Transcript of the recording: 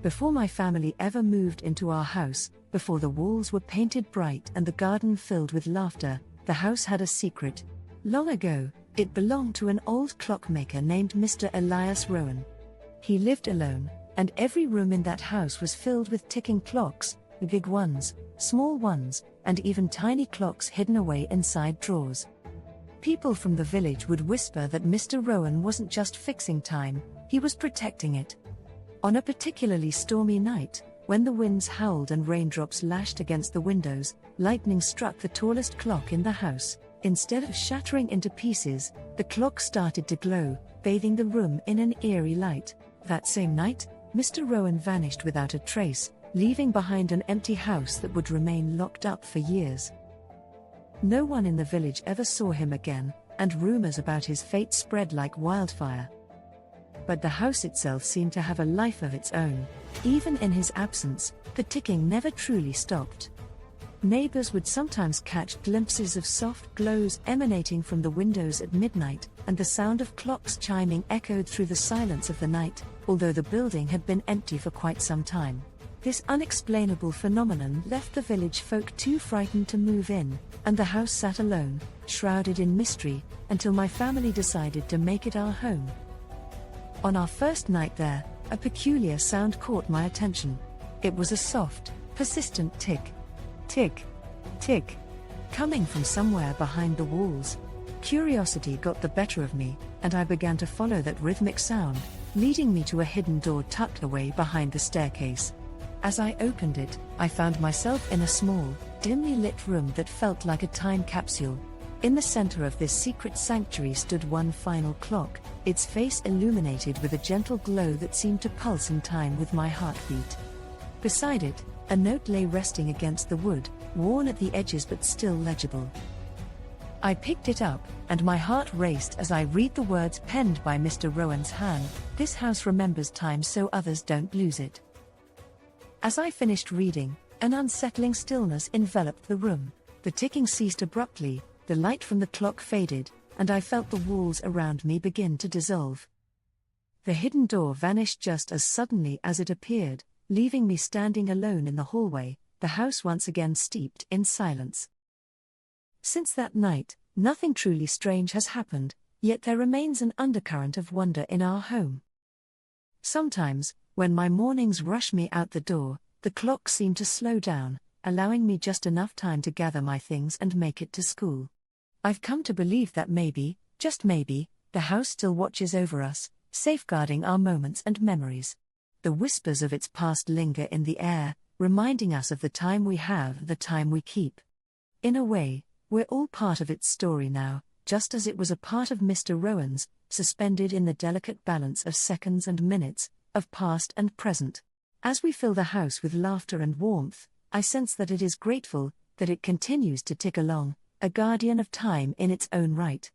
Before my family ever moved into our house, before the walls were painted bright and the garden filled with laughter, the house had a secret. Long ago, it belonged to an old clockmaker named Mr. Elias Rowan. He lived alone, and every room in that house was filled with ticking clocks, big ones, small ones, and even tiny clocks hidden away inside drawers. People from the village would whisper that Mr. Rowan wasn't just fixing time, he was protecting it. On a particularly stormy night, when the winds howled and raindrops lashed against the windows, lightning struck the tallest clock in the house. Instead of shattering into pieces, the clock started to glow, bathing the room in an eerie light. That same night, Mr. Rowan vanished without a trace, leaving behind an empty house that would remain locked up for years. No one in the village ever saw him again, and rumors about his fate spread like wildfire. But the house itself seemed to have a life of its own. Even in his absence, the ticking never truly stopped. Neighbors would sometimes catch glimpses of soft glows emanating from the windows at midnight, and the sound of clocks chiming echoed through the silence of the night, although the building had been empty for quite some time. This unexplainable phenomenon left the village folk too frightened to move in, and the house sat alone, shrouded in mystery, until my family decided to make it our home. On our first night there, a peculiar sound caught my attention. It was a soft, persistent tick. Tick. Tick. Coming from somewhere behind the walls. Curiosity got the better of me, and I began to follow that rhythmic sound, leading me to a hidden door tucked away behind the staircase. As I opened it, I found myself in a small, dimly lit room that felt like a time capsule. In the center of this secret sanctuary stood one final clock, its face illuminated with a gentle glow that seemed to pulse in time with my heartbeat. Beside it, a note lay resting against the wood, worn at the edges but still legible. I picked it up, and my heart raced as I read the words penned by Mr. Rowan's hand: "This house remembers time so others don't lose it." As I finished reading, an unsettling stillness enveloped the room. The ticking ceased abruptly, the light from the clock faded, and I felt the walls around me begin to dissolve. The hidden door vanished just as suddenly as it appeared, leaving me standing alone in the hallway, the house once again steeped in silence. Since that night, nothing truly strange has happened, yet there remains an undercurrent of wonder in our home. Sometimes, when my mornings rush me out the door, the clock seems to slow down, allowing me just enough time to gather my things and make it to school. I've come to believe that maybe, just maybe, the house still watches over us, safeguarding our moments and memories. The whispers of its past linger in the air, reminding us of the time we have, the time we keep. In a way, we're all part of its story now, just as it was a part of Mr. Rowan's, suspended in the delicate balance of seconds and minutes, of past and present. As we fill the house with laughter and warmth, I sense that it is grateful, that it continues to tick along, a guardian of time in its own right.